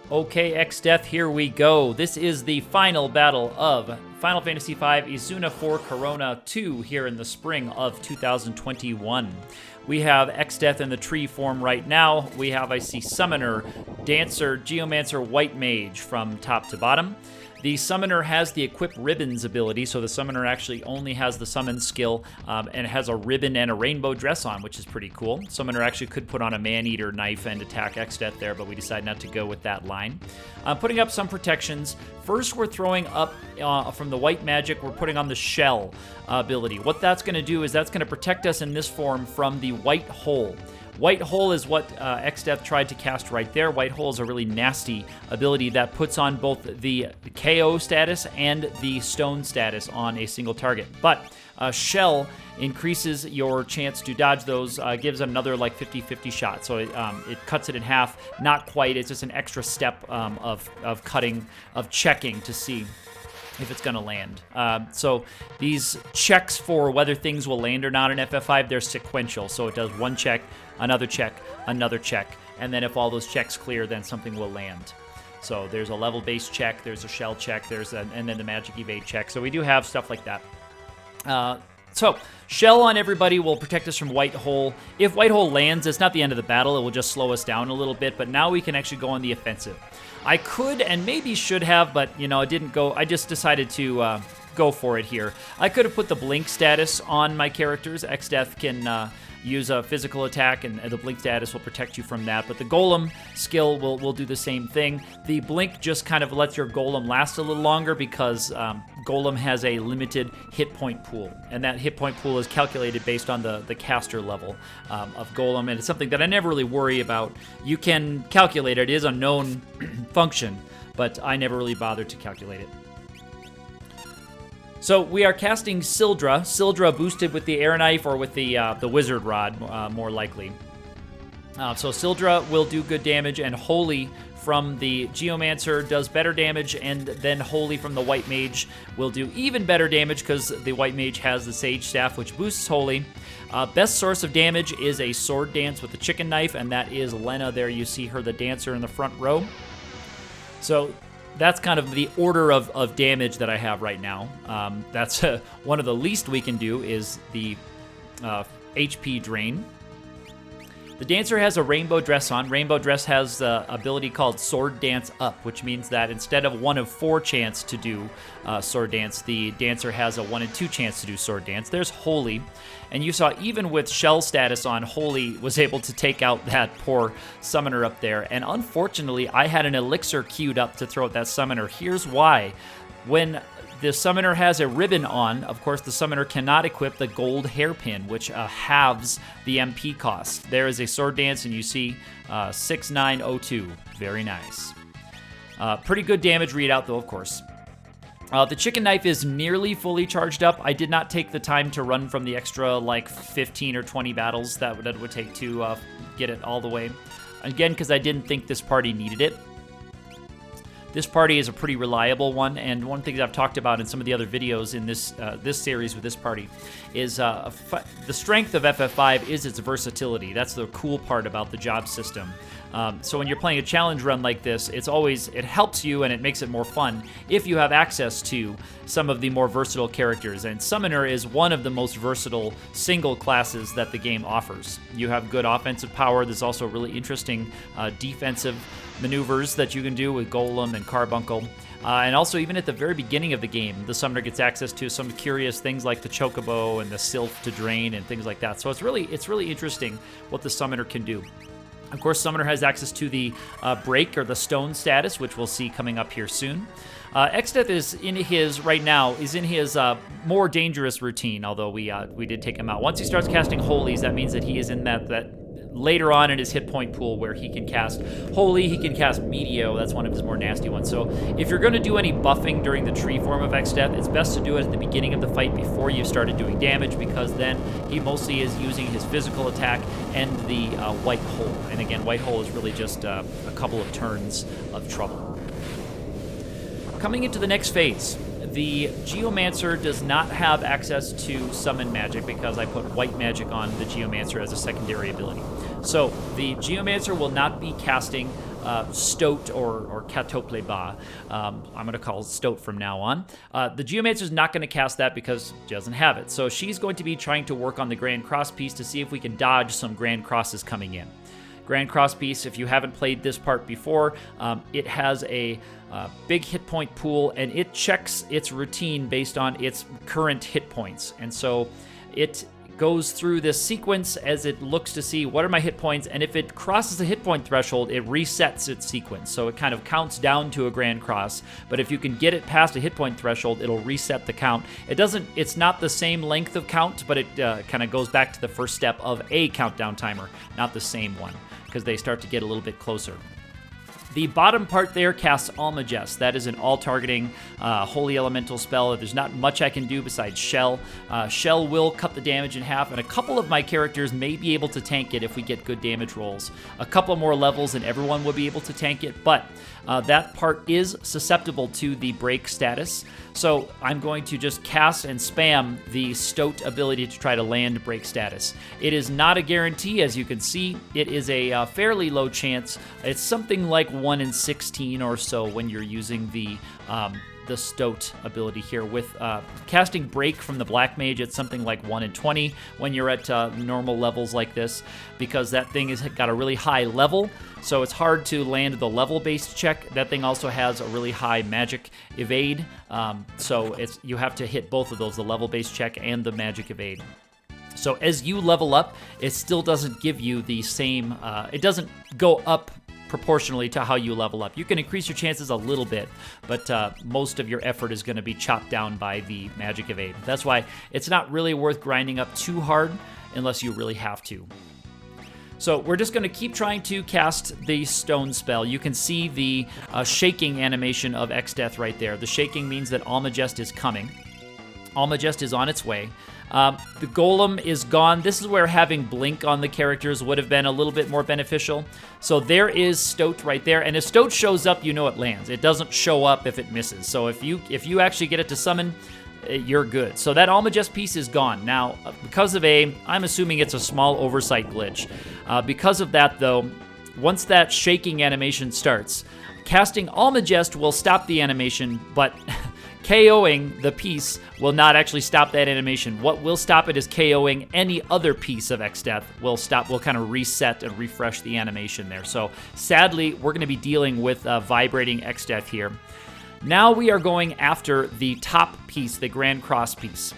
Okay, X-Death, here we go. This is the final battle of Final Fantasy V Izuna 4 Corona 2 here in the spring of 2021. We have X-Death in the tree form right now. We have, I see, Summoner, Dancer, Geomancer, White Mage from top to bottom. The Summoner has the Equip Ribbons ability, so the Summoner actually only has the Summon skill and has a ribbon and a rainbow dress on, which is pretty cool. Summoner actually could put on a Man-Eater knife and attack X-Death there, but we decided not to go with that line. Putting up some protections. First, we're throwing up from the White Magic, we're putting on the Shell ability. What that's going to do is that's going to protect us in this form from the White Hole. White Hole is what X-Death tried to cast right there. White Hole is a really nasty ability that puts on both the KO status and the stone status on a single target. But Shell increases your chance to dodge those, gives another like 50-50 shot. So it cuts it in half. Not quite, it's just an extra step of checking to see if it's going to land. So these checks for whether things will land or not in FF5, they're sequential. So it does one check, another check, and then if all those checks clear, then something will land. So there's a level-based check, there's a shell check, and then the magic evade check. So we do have stuff like that. So Shell on everybody will protect us from White Hole. If White Hole lands, it's not the end of the battle. It will just slow us down a little bit, but now we can actually go on the offensive. I could and maybe should have, but I didn't go. I just decided to go for it here. I could have put the blink status on my characters. X-Death can use a physical attack, and the blink status will protect you from that. But the Golem skill will do the same thing. The blink just kind of lets your Golem last a little longer because Golem has a limited hit point pool, and that hit point pool is calculated based on the caster level of Golem, and it's something that I never really worry about. You can calculate it. It is a known function, but I never really bothered to calculate it. So we are casting Sildra. Sildra boosted with the Air Knife or with the Wizard Rod, more likely. So Sildra will do good damage, and Holy from the Geomancer does better damage, and then Holy from the White Mage will do even better damage because the White Mage has the Sage Staff, which boosts Holy. Best source of damage is a sword dance with the chicken knife, and that is Lena. There you see her, the dancer in the front row. So that's kind of the order of damage that I have right now. That's one of the least we can do is the HP drain. The dancer has a rainbow dress on. Rainbow dress has the ability called Sword Dance Up, which means that instead of 1 of 4 chance to do Sword Dance, the dancer has a 1 in 2 chance to do Sword Dance. There's Holy. And you saw even with Shell status on, Holy was able to take out that poor summoner up there. And unfortunately, I had an elixir queued up to throw at that summoner. Here's why. When the summoner has a ribbon on, of course, the summoner cannot equip the gold hairpin, which halves the MP cost. There is a sword dance, and you see 6902. Very nice. Pretty good damage readout, though, of course. The chicken knife is nearly fully charged up. I did not take the time to run from the extra, 15 or 20 battles that it would take to get it all the way. Again, because I didn't think this party needed it. This party is a pretty reliable one, and one thing that I've talked about in some of the other videos in this series with this party is the strength of FF5 is its versatility. That's the cool part about the job system. So when you're playing a challenge run like this, it helps you and it makes it more fun if you have access to some of the more versatile characters. And Summoner is one of the most versatile single classes that the game offers. You have good offensive power. There's also really interesting defensive maneuvers that you can do with Golem and Carbuncle. And also, even at the very beginning of the game, the Summoner gets access to some curious things like the Chocobo and the Sylph to drain and things like that. So it's really interesting what the Summoner can do. Of course, Summoner has access to the Break or the Stone status, which we'll see coming up here soon. X-Death is in his more dangerous routine, although we did take him out. Once he starts casting Holies, that means that he is in that later on in his hit point pool where he can cast Holy, he can cast Meteor. That's one of his more nasty ones. So if you're going to do any buffing during the tree form of X-Death, it's best to do it at the beginning of the fight before you started doing damage, because then he mostly is using his physical attack and the White Hole. And again, White Hole is really just a couple of turns of trouble. Coming into the next phase, the Geomancer does not have access to summon magic because I put white magic on the Geomancer as a secondary ability. So the Geomancer will not be casting Stoat or Catopleba. I'm going to call Stoat from now on. The Geomancer's not going to cast that because she doesn't have it. So she's going to be trying to work on the Grand Cross piece to see if we can dodge some Grand Crosses coming in. Grand Cross piece, if you haven't played this part before, it has a big hit point pool, and it checks its routine based on its current hit points. And so it goes through this sequence as it looks to see what are my hit points, and if it crosses the hit point threshold, it resets its sequence. So it kind of counts down to a Grand Cross, but if you can get it past a hit point threshold, it'll reset the count. It's not the same length of count, but it kind of goes back to the first step of a countdown timer, not the same one, because they start to get a little bit closer. The bottom part there casts Almagest. That is an all-targeting Holy Elemental spell. There's not much I can do besides Shell. Shell will cut the damage in half, and a couple of my characters may be able to tank it if we get good damage rolls. A couple more levels and everyone will be able to tank it, but that part is susceptible to the break status. So I'm going to just cast and spam the Stoat ability to try to land break status. It is not a guarantee, as you can see. It is a fairly low chance. It's something like 1 in 16 or so when you're using the Stoat ability here. With casting Break from the Black Mage, it's something like 1 in 20 when you're at normal levels like this, because that thing has got a really high level, so it's hard to land the level-based check. That thing also has a really high magic evade, so you have to hit both of those, the level-based check and the magic evade. So as you level up, it still doesn't give you the same, it doesn't go up proportionally to how you level up. You can increase your chances a little bit, but most of your effort is going to be chopped down by the magic evade. That's why it's not really worth grinding up too hard unless you really have to. So we're just going to keep trying to cast the stone spell. You can see the shaking animation of Exdeath right there. The shaking means that Almagest is coming. Almagest is on its way. The Golem is gone. This is where having Blink on the characters would have been a little bit more beneficial. So there is Stoat right there, and if Stoat shows up, you know it lands. It doesn't show up if it misses. So if you actually get it to summon, you're good. So that Almagest piece is gone. Now, because of I'm assuming it's a small oversight glitch. Because of that, though, once that shaking animation starts, casting Almagest will stop the animation, but KOing the piece will not actually stop that animation. What will stop it is KOing any other piece of Exdeath will kind of reset and refresh the animation there. So sadly, we're going to be dealing with vibrating Exdeath here. Now we are going after the top piece, the Grand Cross piece.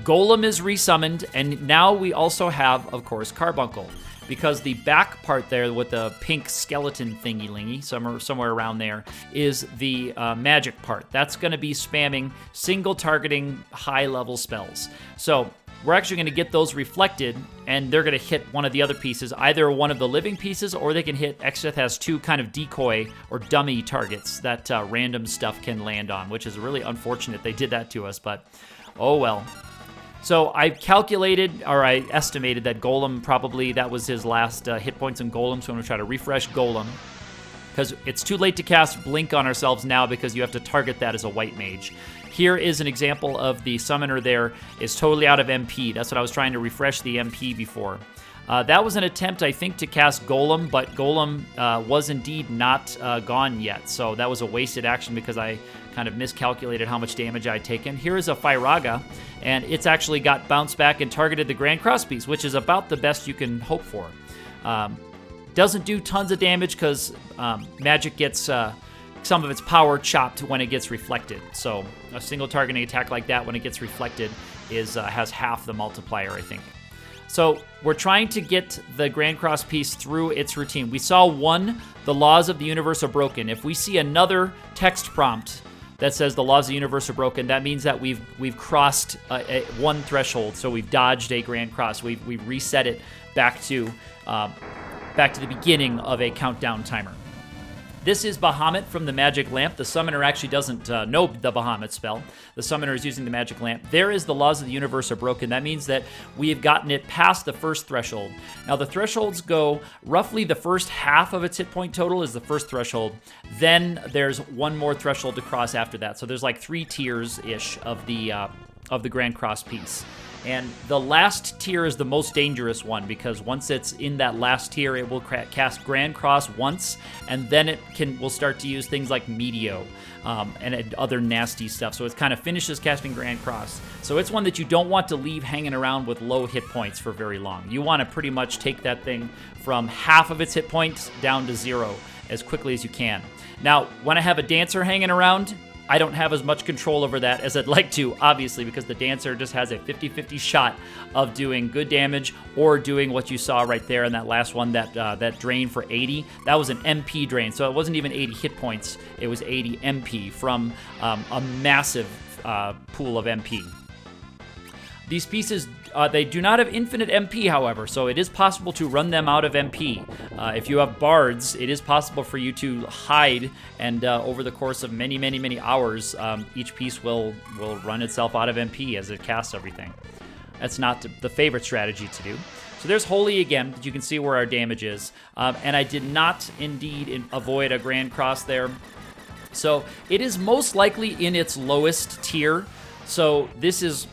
Golem is resummoned, and now we also have, of course, Carbuncle, because the back part there with the pink skeleton thingy-lingy, somewhere around there, is the magic part. That's going to be spamming single targeting high-level spells. So we're actually going to get those reflected, and they're going to hit one of the other pieces, either one of the living pieces, or they can hit, Exdeath has two kind of decoy or dummy targets that random stuff can land on, which is really unfortunate they did that to us, but oh well. So I calculated, or I estimated that Golem probably, that was his last hit points in Golem, so I'm going to try to refresh Golem, because it's too late to cast Blink on ourselves now because you have to target that as a white mage. Here is an example of the summoner there is totally out of MP. That's what I was trying to refresh the MP before. That was an attempt, I think, to cast Golem, but Golem was indeed not gone yet, so that was a wasted action because I kind of miscalculated how much damage I'd taken. Here is a Firaga, and it's actually got bounced back and targeted the Grand Cross piece, which is about the best you can hope for. Doesn't do tons of damage because magic gets some of its power chopped when it gets reflected. So a single targeting attack like that when it gets reflected has half the multiplier, I think. So we're trying to get the Grand Cross piece through its routine. We saw one, the laws of the universe are broken. If we see another text prompt that says the laws of the universe are broken, that means that we've crossed one threshold. So we've dodged a Grand Cross. We've reset it back to the beginning of a countdown timer. This is Bahamut from the Magic Lamp. The summoner actually doesn't know the Bahamut spell. The summoner is using the Magic Lamp. There is the laws of the universe are broken. That means that we have gotten it past the first threshold. Now the thresholds go roughly the first half of its hit point total is the first threshold. Then there's one more threshold to cross after that. So there's like 3 tiers-ish of the Grand Cross piece. And the last tier is the most dangerous one because once it's in that last tier, it will cast Grand Cross once, and then it will start to use things like Meteo and other nasty stuff. So it kind of finishes casting Grand Cross. So it's one that you don't want to leave hanging around with low hit points for very long. You want to pretty much take that thing from half of its hit points down to 0 as quickly as you can. Now, when I have a Dancer hanging around, I don't have as much control over that as I'd like to, obviously, because the Dancer just has a 50-50 shot of doing good damage or doing what you saw right there in that last one, that drain for 80. That was an MP drain, so it wasn't even 80 hit points. It was 80 MP from a massive pool of MP. These pieces, they do not have infinite MP, however, so it is possible to run them out of MP. If you have bards, it is possible for you to hide, and over the course of many, many, many hours, each piece will run itself out of MP as it casts everything. That's not the favorite strategy to do. So there's Holy again. You can see where our damage is. And I did not indeed avoid a Grand Cross there. So it is most likely in its lowest tier. So this is,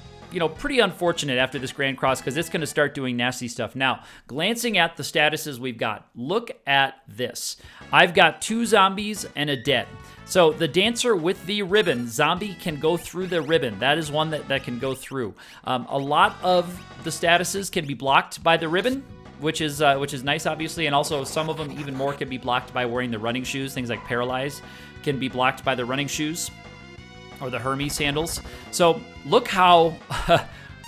pretty unfortunate after this Grand Cross because it's going to start doing nasty stuff. Now, glancing at the statuses we've got, look at this. I've got 2 zombies and a dead. So the Dancer with the ribbon, zombie can go through the ribbon. That is one that can go through. A lot of the statuses can be blocked by the ribbon, which is nice, obviously, and also some of them even more can be blocked by wearing the running shoes. Things like Paralyze can be blocked by the running shoes or the Hermes sandals. So look how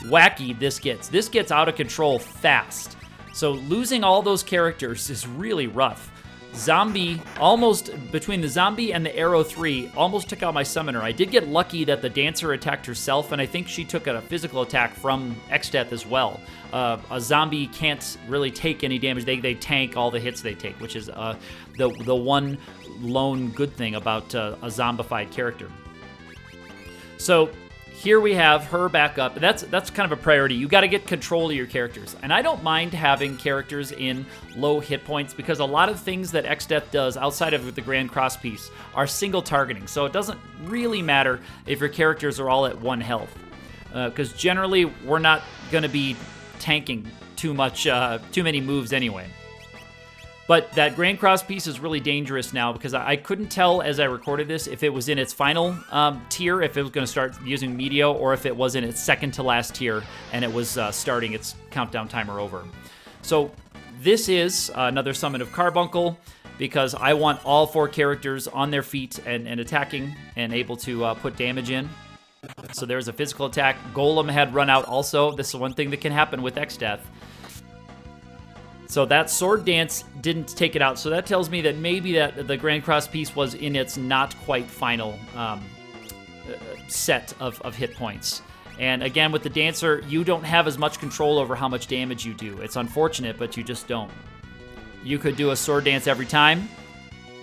wacky this gets. This gets out of control fast. So losing all those characters is really rough. Zombie, almost, between the Zombie and the Arrow 3, almost took out my Summoner. I did get lucky that the Dancer attacked herself, and I think she took a physical attack from Exdeath as well. A Zombie can't really take any damage. They tank all the hits they take, which is the one lone good thing about a zombified character. So here we have her back up. That's kind of a priority. You got to get control of your characters. And I don't mind having characters in low hit points because a lot of things that Exdeath does outside of the Grand Cross piece are single targeting. So it doesn't really matter if your characters are all at 1 health. Because generally we're not going to be tanking too many moves anyway. But that Grand Cross piece is really dangerous now because I couldn't tell as I recorded this if it was in its final tier, if it was going to start using Meteo, or if it was in its second to last tier and it was starting its countdown timer over. So this is another summon of Carbuncle because I want all 4 characters on their feet and attacking and able to put damage in. So there's a physical attack. Golem had run out also. This is one thing that can happen with Exdeath. So that Sword Dance didn't take it out. So that tells me that maybe that the Grand Cross piece was in its not quite final set of hit points. And again, with the Dancer, you don't have as much control over how much damage you do. It's unfortunate, but you just don't. You could do a Sword Dance every time.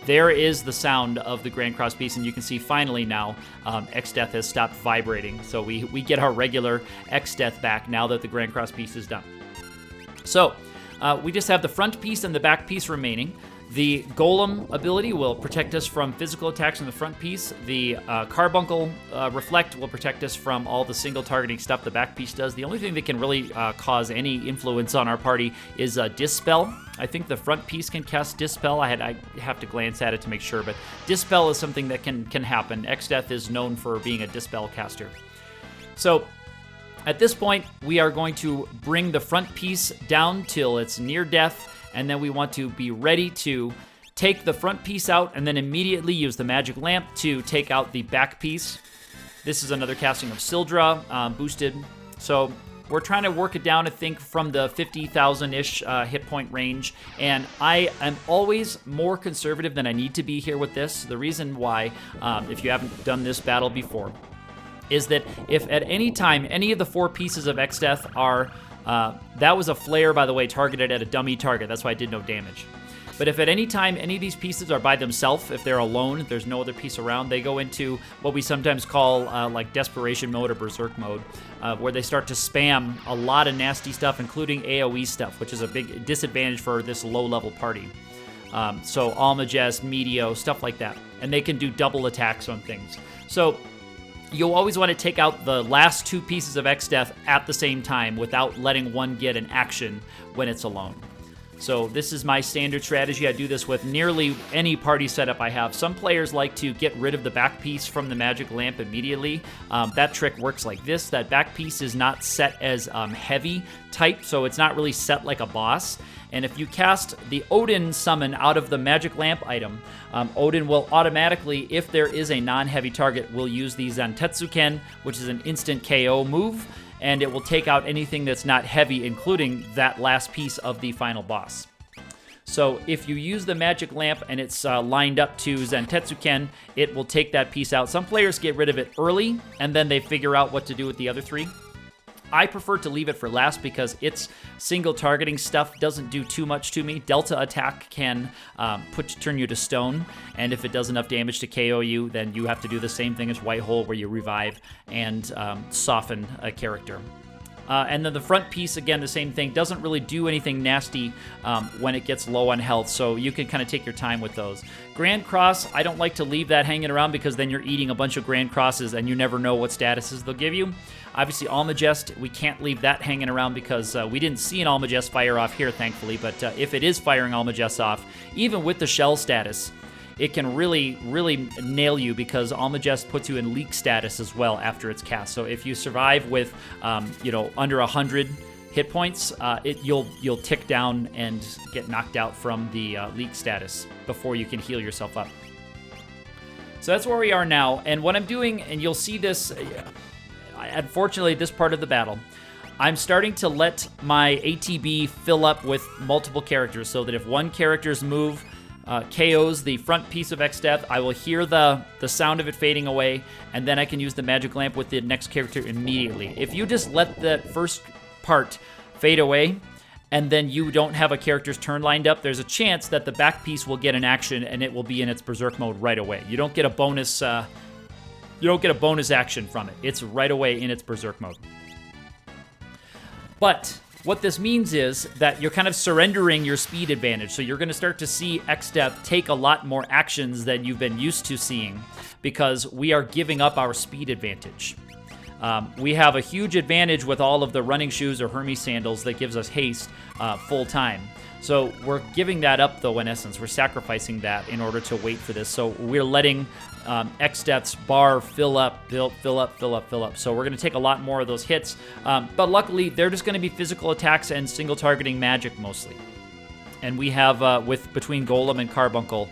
There is the sound of the Grand Cross piece, and you can see finally now Exdeath has stopped vibrating. So we get our regular Exdeath back now that the Grand Cross piece is done. So we just have the front piece and the back piece remaining. The Golem ability will protect us from physical attacks in the front piece. The Carbuncle Reflect will protect us from all the single targeting stuff the back piece does. The only thing that can really cause any influence on our party is Dispel. I think the front piece can cast Dispel. I have to glance at it to make sure, but Dispel is something that can happen. Exdeath is known for being a Dispel caster. So at this point, we are going to bring the front piece down till it's near death, and then we want to be ready to take the front piece out and then immediately use the magic lamp to take out the back piece. This is another casting of Sildra, boosted. So we're trying to work it down, I think, from the 50,000-ish hit point range, and I am always more conservative than I need to be here with this. The reason why, if you haven't done this battle before, is that if at any time any of the 4 pieces of Exdeath are, that was a flare, by the way, targeted at a dummy target. That's why I did no damage. But if at any time any of these pieces are by themselves, if they're alone, if there's no other piece around, they go into what we sometimes call like Desperation mode or Berserk mode, where they start to spam a lot of nasty stuff, including AoE stuff, which is a big disadvantage for this low-level party. So Almagest, Meteo, stuff like that. And they can do double attacks on things. So you'll always want to take out the last 2 pieces of Exdeath at the same time without letting one get an action when it's alone. So this is my standard strategy. I do this with nearly any party setup I have. Some players like to get rid of the back piece from the magic lamp immediately. That trick works like this. That back piece is not set as heavy type, so it's not really set like a boss. And if you cast the Odin summon out of the magic lamp item, Odin will automatically, if there is a non-heavy target, will use the Zantetsuken, which is an instant KO move, and it will take out anything that's not heavy, including that last piece of the final boss. So if you use the magic lamp and it's lined up to Zantetsuken, it will take that piece out. Some players get rid of it early, and then they figure out what to do with the other 3. I prefer to leave it for last because its single targeting stuff doesn't do too much to me. Delta attack can turn you to stone, and if it does enough damage to KO you, then you have to do the same thing as White Hole, where you revive and soften a character. And then the front piece, again, the same thing. Doesn't really do anything nasty when it gets low on health, so you can kind of take your time with those. Grand Cross, I don't like to leave that hanging around because then you're eating a bunch of Grand Crosses and you never know what statuses they'll give you. Obviously, Almagest, we can't leave that hanging around because we didn't see an Almagest fire off here, thankfully, but if it is firing Almagest off, even with the shell status, it can really, really nail you because Almagest puts you in leak status as well after it's cast. So if you survive with, under 100 hit points, you'll tick down and get knocked out from the leak status before you can heal yourself up. So that's where we are now, and what I'm doing, and you'll see this, unfortunately, this part of the battle, I'm starting to let my ATB fill up with multiple characters so that if one character's move KOs the front piece of Exdeath, I will hear the sound of it fading away, and then I can use the magic lamp with the next character immediately. If you just let that first part fade away, and then you don't have a character's turn lined up, there's a chance that the back piece will get an action and it will be in its berserk mode right away. You don't get a bonus. You don't get a bonus action from it. It's right away in its berserk mode. But what this means is that you're kind of surrendering your speed advantage. So you're going to start to see Exdeath take a lot more actions than you've been used to seeing because we are giving up our speed advantage. We have a huge advantage with all of the running shoes or Hermes sandals that gives us haste full time. So we're giving that up, though, in essence. We're sacrificing that in order to wait for this. So we're letting Exdeath's bar fill up. So we're going to take a lot more of those hits. But luckily, they're just going to be physical attacks and single targeting magic mostly. And we have, between Golem and Carbuncle,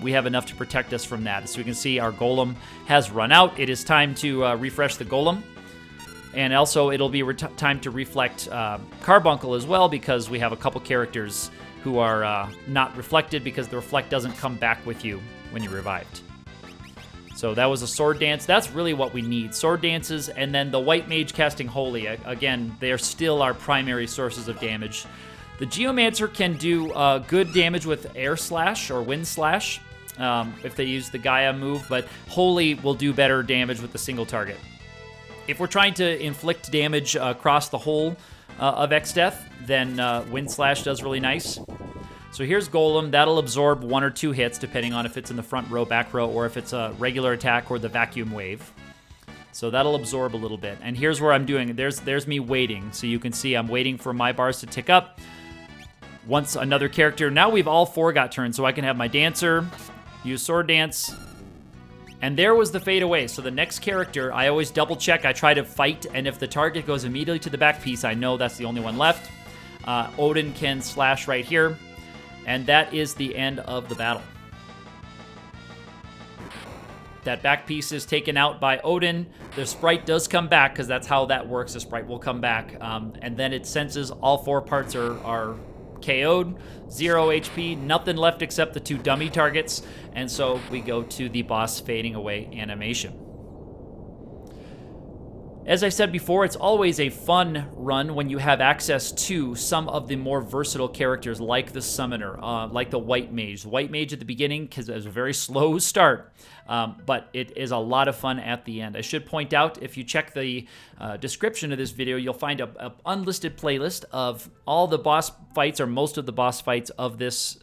we have enough to protect us from that. As we can see, our Golem has run out. It is time to refresh the Golem. And also, it'll be time to reflect Carbuncle as well, because we have a couple characters who are not reflected because the reflect doesn't come back with you when you're revived. So that was a Sword Dance. That's really what we need. Sword Dances, and then the White Mage casting Holy. Again, they're still our primary sources of damage. The Geomancer can do good damage with Air Slash or Wind Slash if they use the Gaia move, but Holy will do better damage with the single target. If we're trying to inflict damage across the whole of Exdeath, then Wind Slash does really nice. So here's Golem. That'll absorb 1 or 2 hits, depending on if it's in the front row, back row, or if it's a regular attack or the vacuum wave. So that'll absorb a little bit. And here's where I'm doing it. There's me waiting. So you can see I'm waiting for my bars to tick up. Once another character, now we've all 4 got turns, so I can have my Dancer, use Sword Dance, and there was the fade away. So the next character, I always double check, I try to fight, and if the target goes immediately to the back piece, I know that's the only one left. Odin can slash right here, and that is the end of the battle. That back piece is taken out by Odin. The sprite does come back, because that's how that works. The sprite will come back, and then it senses all 4 parts are KO'd, 0 HP, nothing left except the 2 dummy targets, and so we go to the boss fading away animation. As I said before, it's always a fun run when you have access to some of the more versatile characters like the Summoner, like the White Mage. The White Mage at the beginning, because it was a very slow start, but it is a lot of fun at the end. I should point out, if you check the description of this video, you'll find a unlisted playlist of all the boss fights, or most of the boss fights of this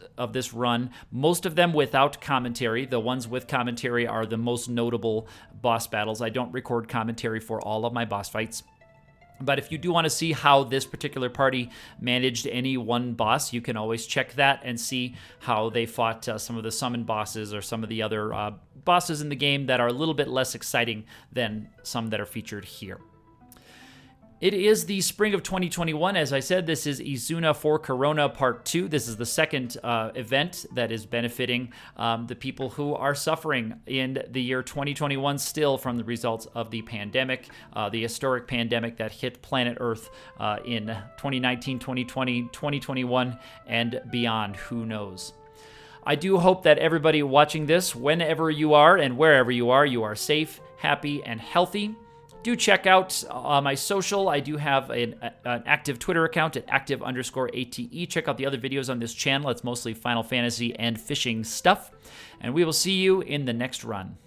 run, most of them without commentary. The ones with commentary are the most notable boss battles. I don't record commentary for all of my boss fights. But if you do want to see how this particular party managed any one boss, you can always check that and see how they fought some of the summoned bosses or some of the other bosses in the game that are a little bit less exciting than some that are featured here. It is the spring of 2021. As I said, this is Izuna for Corona Part 2. This is the second event that is benefiting the people who are suffering in the year 2021 still from the results of the pandemic, the historic pandemic that hit planet Earth in 2019, 2020, 2021, and beyond. Who knows? I do hope that everybody watching this, whenever you are and wherever you are safe, happy, and healthy. Do check out my social. I do have an active Twitter account at active_ATE. Check out the other videos on this channel. It's mostly Final Fantasy and fishing stuff. And we will see you in the next run.